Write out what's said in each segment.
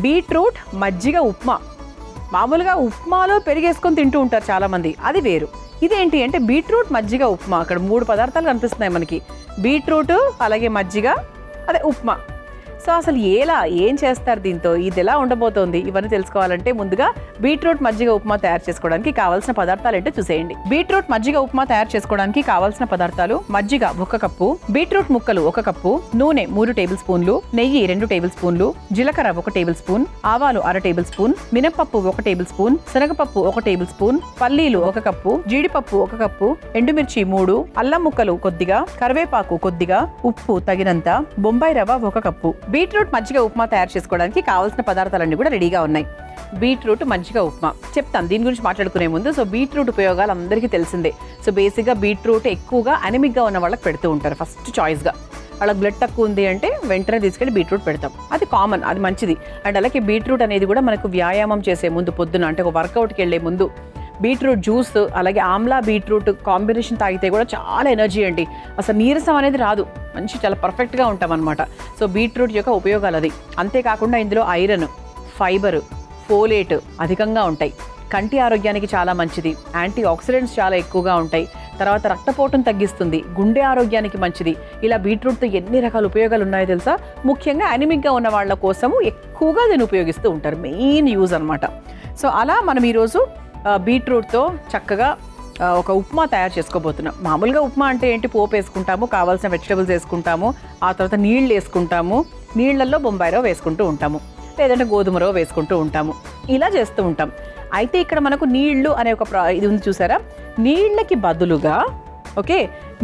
Beetroot మజ్జిగ ఉప్మా. మామూలుగా ఉప్మాలో పెరిగేసుకొని తింటూ ఉంటారు చాలామంది, అది వేరు. ఇదేంటి అంటే బీట్రూట్ మజ్జిగ ఉప్మా. అక్కడ 3 పదార్థాలు కనిపిస్తున్నాయి మనకి, బీట్రూట్ అలాగే మజ్జిగ, అదే ఉప్మా. సో అసలు ఏం చేస్తారు దీంతో, ఇది ఎలా ఉండబోతోంది, ఇవన్నీ తెలుసుకోవాలంటే ముందుగా బీట్రూట్ మజ్జిగ ఉప్మా తయారు చేసుకోవడానికి కావాల్సిన పదార్థాలు ఏంటో చూసేయండి. బీట్రూట్ మజ్జిగ ఉప్మా తయారు చేసుకోవడానికి కావాల్సిన పదార్థాలు: మజ్జిగ 1 కప్పు, బీట్రూట్ ముక్కలు 1 కప్పు, నూనె 3 టేబుల్ స్పూన్లు, నెయ్యి 2 టేబుల్ స్పూన్లు, జీలకర్ర 1 టేబుల్ స్పూన్, ఆవాలు 1/2 టేబుల్ స్పూన్, మినపప్పు 1 టేబుల్ స్పూన్, శనగపప్పు 1 టేబుల్ స్పూన్, పల్లీలు 1 కప్పు, జీడిపప్పు 1 కప్పు, ఎండుమిర్చి 3, అల్లం ముక్కలు కొద్దిగా, కరివేపాకు కొద్దిగా, ఉప్పు తగినంత, బొంబాయి రవ్వ 1 కప్పు. బీట్రూట్ మజ్జిగ ఉప్మా తయారు చేసుకోవడానికి కావాల్సిన పదార్థాలన్నీ కూడా రెడీగా ఉన్నాయి. బీట్రూట్ మజ్జిగ ఉప్మా చెప్తాను, దీని గురించి మాట్లాడుకునే ముందు. సో బీట్రూట్ ఉపయోగాలు అందరికీ తెలిసిందే. సో బేసిక్గా బీట్రూట్ ఎక్కువగా అనమిక్గా ఉన్న వాళ్ళకి పెడుతూ ఉంటారు ఫస్ట్ చాయిస్గా. వాళ్ళకి బ్లడ్ తక్కువ ఉంది అంటే వెంటనే తీసుకెళ్ళి బీట్రూట్ పెడతాం, అది కామన్, అది మంచిది. అండ్ అలాగే బీట్రూట్ అనేది కూడా మనకు వ్యాయామం చేసే ముందు, పొద్దున అంటే ఒక వర్కౌట్కి వెళ్ళే ముందు బీట్రూట్ జ్యూస్ అలాగే ఆమ్లా బీట్రూట్ కాంబినేషన్ తాగితే కూడా చాలా ఎనర్జీ అండి, అసలు నీరసం అనేది రాదు, చాలా పర్ఫెక్ట్గా ఉంటాం అనమాట. సో బీట్రూట్ యొక్క ఉపయోగాలు అది. అంతేకాకుండా ఇందులో ఐరన్, ఫైబర్, ఫోలేట్ అధికంగా ఉంటాయి, కంటి ఆరోగ్యానికి చాలా మంచిది, యాంటీ ఆక్సిడెంట్స్ చాలా ఎక్కువగా ఉంటాయి, తర్వాత రక్తపోటును తగ్గిస్తుంది, గుండె ఆరోగ్యానికి మంచిది. ఇలా బీట్రూట్తో ఎన్ని రకాల ఉపయోగాలు ఉన్నాయో తెలుసా. ముఖ్యంగా అనమిక్గా ఉన్న వాళ్ళ కోసము ఎక్కువగా దీన్ని ఉపయోగిస్తూ ఉంటారు, మెయిన్ యూజ్ అనమాట. సో అలా మనం ఈరోజు బీట్రూట్తో చక్కగా ఒక ఉప్మా తయారు చేసుకోబోతున్నాం. మామూలుగా ఉప్మా అంటే ఏంటి, పోపు వేసుకుంటాము, కావాల్సిన వెజిటబుల్స్ వేసుకుంటాము, ఆ తర్వాత నీళ్ళు వేసుకుంటాము, నీళ్లలో బొంబాయి రవ్వ వేసుకుంటూ ఉంటాము, లేదంటే గోధుమ రవ్వ వేసుకుంటూ ఉంటాము, ఇలా చేస్తూ ఉంటాం. అయితే ఇక్కడ మనకు నీళ్లు అనే ఒక ఇది ఉంది చూసారా, నీళ్ళకి బదులుగా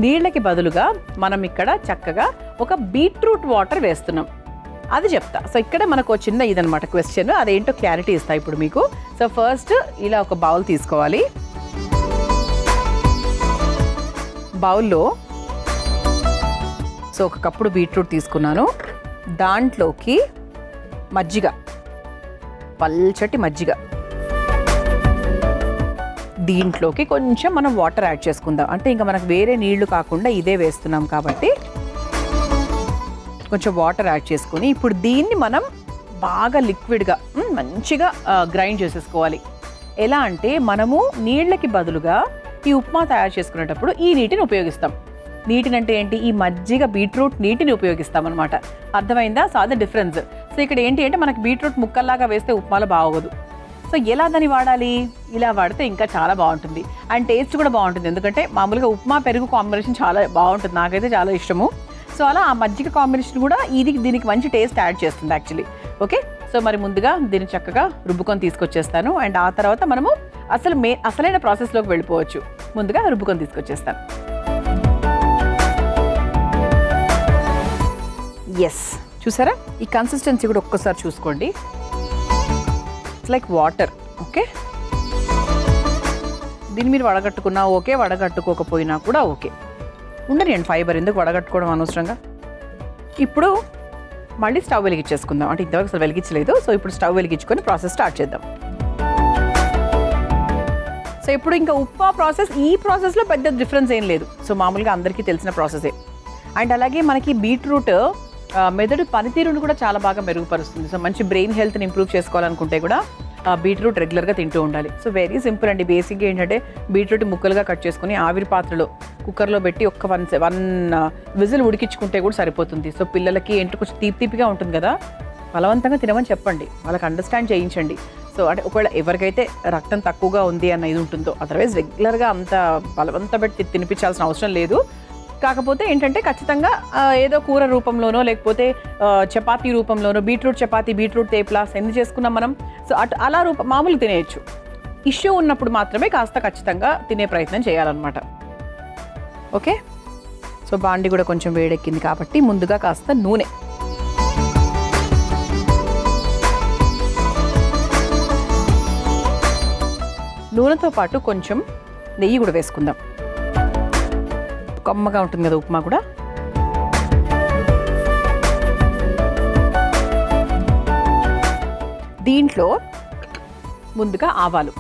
నీళ్ళకి బదులుగా మనం ఇక్కడ చక్కగా ఒక బీట్రూట్ వాటర్ వేస్తున్నాం, అది చెప్తా. సో ఇక్కడ మనకు చిన్న ఇదనమాట క్వశ్చన్, అదేంటో క్లారిటీ ఇస్తా ఇప్పుడు మీకు. సో ఫస్ట్ ఇలా ఒక బౌల్ తీసుకోవాలి. బౌల్లో సో 1 కప్పుడు బీట్రూట్ తీసుకున్నాను, దాంట్లోకి మజ్జిగ, పల్చటి మజ్జిగ, దీంట్లోకి కొంచెం మనం వాటర్ యాడ్ చేసుకుందాం. అంటే ఇంకా మనకు వేరే నీళ్లు కాకుండా ఇదే వేస్తున్నాం కాబట్టి కొంచెం వాటర్ యాడ్ చేసుకొని ఇప్పుడు దీన్ని మనం బాగా లిక్విడ్గా మంచిగా గ్రైండ్ చేసేసుకోవాలి. ఎలా అంటే మనము నీళ్ళకి బదులుగా ఈ ఉప్మా తయారు చేసుకునేటప్పుడు ఈ నీటిని ఉపయోగిస్తాం. నీటిని అంటే ఏంటి, ఈ మజ్జిగ బీట్రూట్ నీటిని ఉపయోగిస్తాం అనమాట. అర్థమైందా? సో అది డిఫరెన్స్. సో ఇక్కడ ఏంటి అంటే మనకి బీట్రూట్ ముక్కల్లాగా వేస్తే ఉప్మాలో బాగోదు. సో ఎలా దాన్ని వాడాలి, ఇలా వాడితే ఇంకా చాలా బాగుంటుంది, అండ్ టేస్ట్ కూడా బాగుంటుంది. ఎందుకంటే మామూలుగా ఉప్మా పెరుగు కాంబినేషన్ చాలా బాగుంటుంది, నాకైతే చాలా ఇష్టము. సో అలా ఆ మజ్జిగ కాంబినేషన్ కూడా దీనికి మంచి టేస్ట్ యాడ్ చేస్తుంది యాక్చువల్లీ. ఓకే, సో మరి ముందుగా దీన్ని చక్కగా రుబ్బుకొని తీసుకొచ్చేస్తాను, అండ్ ఆ తర్వాత మనము అసలైన ప్రాసెస్లోకి వెళ్ళిపోవచ్చు. ముందుగా రుబ్బుకొని తీసుకొచ్చేస్తాను. ఎస్, చూసారా ఈ కన్సిస్టెన్సీ కూడా ఒక్కసారి చూసుకోండి. It's like water. ఓకే, దీన్ని మీరు వడగట్టుకున్నా ఓకే, వడగట్టుకోకపోయినా కూడా ఓకే, ఉండనియండి, ఫైబర్ ఎందుకు వడగట్టుకోవడం అనవసరంగా. ఇప్పుడు మళ్ళీ స్టవ్ వెలిగించేసుకుందాం, అంటే ఇంతవరకు అసలు వెలిగించలేదు. సో ఇప్పుడు స్టవ్ వెలిగించుకొని ప్రాసెస్ స్టార్ట్ చేద్దాం. సో ఇప్పుడు ఇంకా ఉప్మా ప్రాసెస్, ఈ ప్రాసెస్లో పెద్ద డిఫరెన్స్ ఏం లేదు. సో మామూలుగా అందరికీ తెలిసిన ప్రాసెసే. అండ్ అలాగే మనకి బీట్రూట్ మెదడు పనితీరును కూడా చాలా బాగా మెరుగుపరుస్తుంది. సో మంచి బ్రెయిన్ హెల్త్ని ఇంప్రూవ్ చేసుకోవాలనుకుంటే కూడా బీట్రూట్ రెగ్యులర్గా తింటూ ఉండాలి. సో వెరీ సింపుల్ అండి. బేసిక్గా ఏంటంటే బీట్రూట్ ముక్కలుగా కట్ చేసుకుని ఆవిరి పాత్రలో కుక్కర్లో పెట్టి ఒక్క వన్ విజిల్ ఉడికించుకుంటే కూడా సరిపోతుంది. సో పిల్లలకి ఏంటో కొంచెం తీపిగా ఉంటుంది కదా, బలవంతంగా తినమని చెప్పండి, వాళ్ళకి అండర్స్టాండ్ చేయించండి. సో అంటే ఒకవేళ ఎవరికైతే రక్తం తక్కువగా ఉంది అన్న ఇది ఉంటుందో, అదర్వైజ్ రెగ్యులర్గా అంత బలవంతం పెట్టి తినిపించాల్సిన అవసరం లేదు. కాకపోతే ఏంటంటే ఖచ్చితంగా ఏదో కూర రూపంలోనో లేకపోతే చపాతీ రూపంలోనో, బీట్రూట్ చపాతీ, బీట్రూట్ తేప్లా ఎన్ని చేసుకున్నాం మనం, సో అలా మామూలు తినేయచ్చు. ఇష్యూ ఉన్నప్పుడు మాత్రమే కాస్త ఖచ్చితంగా తినే ప్రయత్నం చేయాలన్నమాట. ఓకే, సో బాండి కూడా కొంచెం వేడెక్కింది కాబట్టి ముందుగా కాస్త నూనెతో పాటు కొంచెం నెయ్యి కూడా వేసుకుందాం. కమ్మగా ఉంటుంది కదా ఉప్మా కూడా. దీంట్లో ముందుగా ఆవాలు,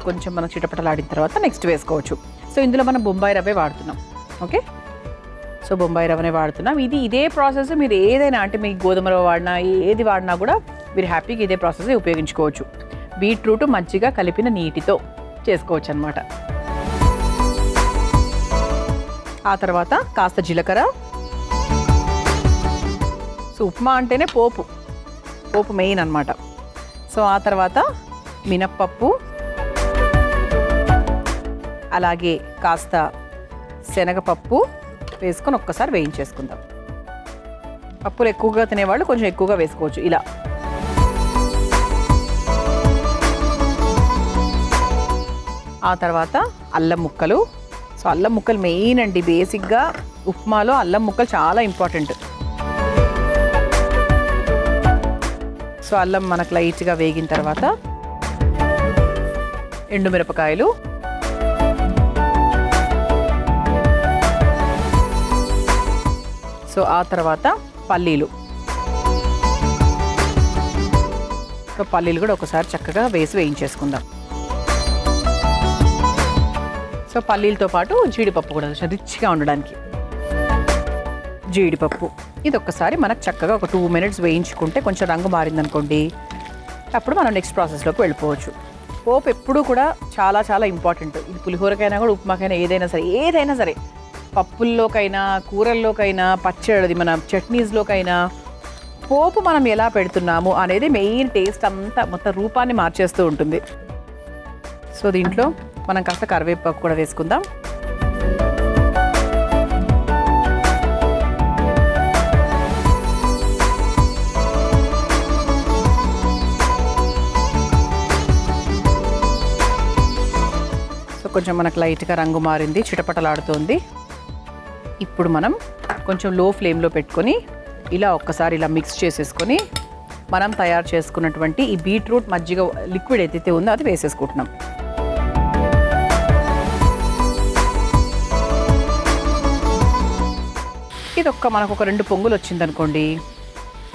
కొంచెం మనం చిటపటలాడిన తర్వాత నెక్స్ట్ వేసుకోవచ్చు. సో ఇందులో మనం బొంబాయి రవ్వే వాడుతున్నాం. ఓకే, సో బొంబాయి రవ్వనే వాడుతున్నాం. ఇదే ప్రాసెస్ మీరు ఏదైనా అంటే మీకు గోధుమ రవ్వ వాడినా ఏది వాడినా కూడా మీరు హ్యాపీగా ఇదే ప్రాసెస్ ఉపయోగించుకోవచ్చు. బీట్రూట్ మజ్జిగ కలిపిన నీటితో చేసుకోవచ్చు అనమాట. ఆ తర్వాత కాస్త జీలకర్ర. సో ఉప్మా అంటేనే పోపు మెయిన్ అనమాట. సో ఆ తర్వాత మినప్పప్పు, అలాగే కాస్త శనగపప్పు వేసుకొని ఒక్కసారి వేయించేసుకుందాం. పప్పులు ఎక్కువగా తినేవాళ్ళు కొంచెం ఎక్కువగా వేసుకోవచ్చు. ఇలా ఆ తర్వాత అల్లం ముక్కలు. సో అల్లం ముక్కలు మెయిన్ అండి, బేసిక్గా ఉప్మాలో అల్లం ముక్కలు చాలా ఇంపార్టెంట్. సో అల్లం మనకు లైట్గా వేగిన తర్వాత ఎండుమిరపకాయలు, సో ఆ తర్వాత పల్లీలు. సో పల్లీలు కూడా ఒకసారి చక్కగా వేయించేసుకుందాం. సో పల్లీలతో పాటు జీడిపప్పు కూడా రిచ్గా ఉండడానికి జీడిపప్పు. ఇది ఒక్కసారి మనకు చక్కగా ఒక 2 minutes వేయించుకుంటే కొంచెం రంగు మారిందనుకోండి, అప్పుడు మనం నెక్స్ట్ ప్రాసెస్లోకి వెళ్ళిపోవచ్చు. పోపు ఎప్పుడూ కూడా చాలా చాలా ఇంపార్టెంట్. ఇది పులిహోరకైనా కూడా ఉప్మాకైనా ఏదైనా సరే పప్పుల్లోకైనా కూరల్లోకైనా పచ్చడి మన చట్నీస్లోకైనా పోపు మనం ఎలా పెడుతున్నాము అనేది మెయిన్ టేస్ట్ అంతా మొత్తం రూపాన్ని మార్చేస్తూ ఉంటుంది. సో దీంట్లో మనం కాస్త కరివేపాకు కూడా వేసుకుందాం. సో కొంచెం మనకు లైట్గా రంగు మారింది, చిటపటలాడుతుంది. ఇప్పుడు మనం కొంచెం లో ఫ్లేమ్లో పెట్టుకొని ఇలా ఒక్కసారి ఇలా మిక్స్ చేసేసుకొని మనం తయారు చేసుకున్నటువంటి ఈ బీట్రూట్ మజ్జిగ లిక్విడ్ ఏదైతే ఉందో అది వేసేసుకుంటున్నాం. ఇది మనకు ఒక 2 పొంగులు వచ్చిందనుకోండి,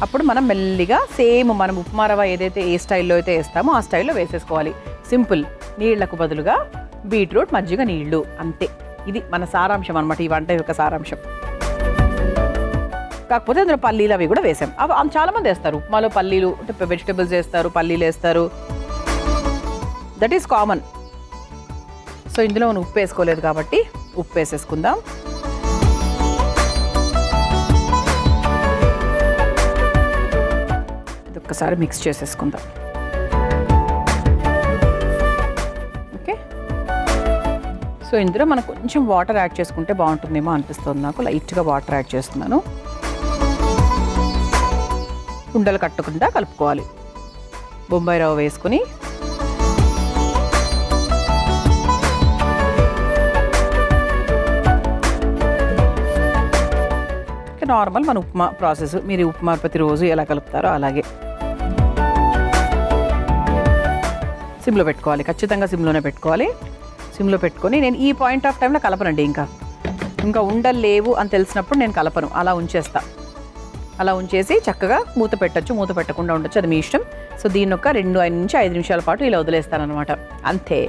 అప్పుడు మనం మెల్లిగా సేమ్ మనం ఉప్మా రవ్వ ఏదైతే ఏ స్టైల్లో అయితే వేస్తామో ఆ స్టైల్లో వేసేసుకోవాలి. సింపుల్, నీళ్లకు బదులుగా బీట్రూట్ మజ్జిగ నీళ్లు, అంతే. ఇది మన సారాంశం అనమాట, ఈ వంట యొక్క సారాంశం. కాకపోతే అందులో పల్లీలు అవి కూడా వేసాం. అవి చాలామంది వేస్తారు ఉప్మాలో, పల్లీలు అంటే వెజిటబుల్స్ వేస్తారు, పల్లీలు వేస్తారు, దట్ ఈస్ కామన్. సో ఇందులో మనం ఉప్పు వేసుకోలేదు కాబట్టి ఉప్పు వేసేసుకుందాం. ఇది ఒక్కసారి మిక్స్ చేసేసుకుందాం. ఓకే, సో ఇందులో మనం కొంచెం వాటర్ యాడ్ చేసుకుంటే బాగుంటుందేమో అనిపిస్తుంది నాకు. లైట్గా వాటర్ యాడ్ చేస్తున్నాను. ఉండలు కట్టకుండా కలుపుకోవాలి. బొంబాయి రవ్వ వేసుకొని నార్మల్ మన ఉప్మా ప్రాసెస్, మీరు ఉప్మా ప్రతిరోజు ఎలా కలుపుతారో అలాగే సిమ్లో పెట్టుకోవాలి. ఖచ్చితంగా సిమ్లోనే పెట్టుకోవాలి. సిమ్లో పెట్టుకొని నేను ఈ పాయింట్ ఆఫ్ టైంలో కలపనండి. ఇంకా ఉండలు లేవు అని తెలిసినప్పుడు నేను కలపను, అలా ఉంచేస్తా. అలా ఉంచేసి చక్కగా మూత పెట్టచ్చు, మూత పెట్టకుండా ఉండొచ్చు, అది మీ ఇష్టం. సో దీన్ని ఒక 2 నుంచి 5 నిమిషాల పాటు ఇలా వదిలేస్తాను అనమాట, అంతే.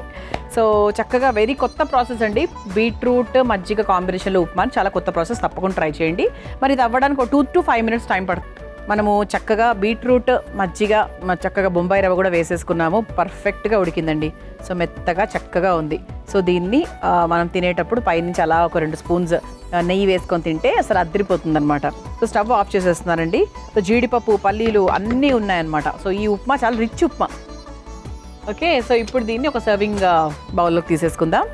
సో చక్కగా వెరీ కొత్త ప్రాసెస్ అండి. బీట్రూట్ మజ్జిగ కాంబినేషన్లో ఉప్మా చాలా కొత్త ప్రాసెస్, తప్పకుండా ట్రై చేయండి. మరి ఇది అవ్వడానికి ఒక 2 to 5 minutes టైం పడుతుంది. మనము చక్కగా బీట్రూట్ మజ్జిగ చక్కగా బొంబాయి రవ్వ కూడా వేసేసుకున్నాము. పర్ఫెక్ట్గా ఉడికిందండి. సో మెత్తగా చక్కగా ఉంది. సో దీన్ని మనం తినేటప్పుడు పైనుంచి అలా ఒక 2 స్పూన్స్ నెయ్యి వేసుకొని తింటే అసలు అద్దరిపోతుంది అనమాట. సో స్టవ్ ఆఫ్ చేసేస్తున్నారండి. సో జీడిపప్పు, పల్లీలు అన్నీ ఉన్నాయన్నమాట. సో ఈ ఉప్మా చాలా రిచ్ ఉప్మా. ఓకే, సో ఇప్పుడు దీన్ని ఒక సర్వింగ్ బౌల్లోకి తీసేసుకుందాం.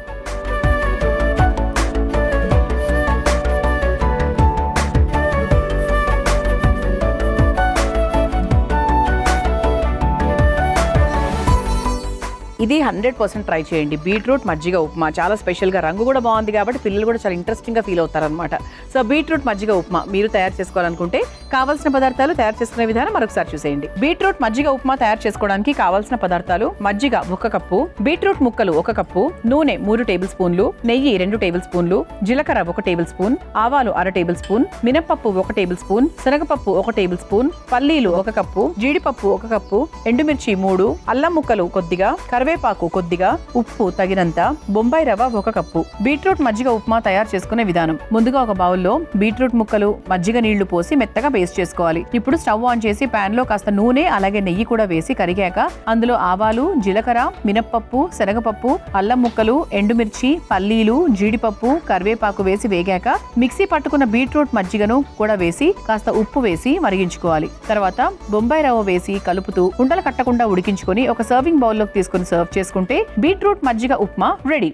ఇది 100% ట్రై చేయండి. బీట్రూట్ మజ్జిగ ఉప్మా చాలా స్పెషల్గా, రంగు కూడా బాగుంది కాబట్టి పిల్లలు కూడా చాలా ఇంట్రెస్టింగ్గా ఫీల్ అవుతారనమాట. సో బీట్రూట్ మజ్జిగ ఉప్మా మీరు తయారు చేసుకోవాలనుకుంటే కావాల్సిన పదార్థాలు తయారు చేసుకునే విధానం మరొకసారి చూసేయండి. బీట్రూట్ మజ్జిగ ఉప్మా తయారు చేసుకోవడానికి కావాల్సిన పదార్థాలు: మజ్జిగ 1 కప్పు, బీట్రూట్ ముక్కలు 1 కప్పు, నూనె 3 టేబుల్ స్పూన్లు, నెయ్యి 2 టేబుల్ స్పూన్లు, జీలకర్ర 1 టేబుల్ స్పూన్, ఆవాలు 1/2 టేబుల్ స్పూన్, మినపప్పు 1 టేబుల్ స్పూన్, శనగపప్పు 1 టేబుల్ స్పూన్, పల్లీలు 1 కప్పు, జీడిపప్పు 1 కప్పు, ఎండుమిర్చి 3, అల్లం ముక్కలు కొద్దిగా, కరివేపాకు కొద్దిగా, ఉప్పు తగినంత, బొంబాయి రవ్వ 1 కప్పు. బీట్రూట్ మజ్జిగ ఉప్మా తయారు చేసుకునే విధానం: ముందుగా ఒక బౌల్లో బీట్రూట్ ముక్కలు, మజ్జిగ నీళ్లు పోసి మెత్తగా పేస్ట్ చేసుకోవాలి. ఇప్పుడు స్టవ్ ఆన్ చేసి పాన్ లో కాస్త నూనె అలాగే నెయ్యి కూడా వేసి కరిగాక అందులో ఆవాలు, జీలకర్ర, మినప్పప్పు, శనగపప్పు, అల్లం ముక్కలు, ఎండుమిర్చి, పల్లీలు, జీడిపప్పు, కరివేపాకు వేసి వేగాక మిక్సీ పట్టుకున్న బీట్రూట్ మజ్జిగను కూడా వేసి కాస్త ఉప్పు వేసి మరిగించుకోవాలి. తర్వాత బొంబాయి రవ్వ వేసి కలుపుతూ ఉండలు కట్టకుండా ఉడికించుకొని ఒక సర్వింగ్ బౌల్లోకి తీసుకుని సర్వ్ చేసుకుంటే బీట్రూట్ మజ్జిగ ఉప్మా రెడీ.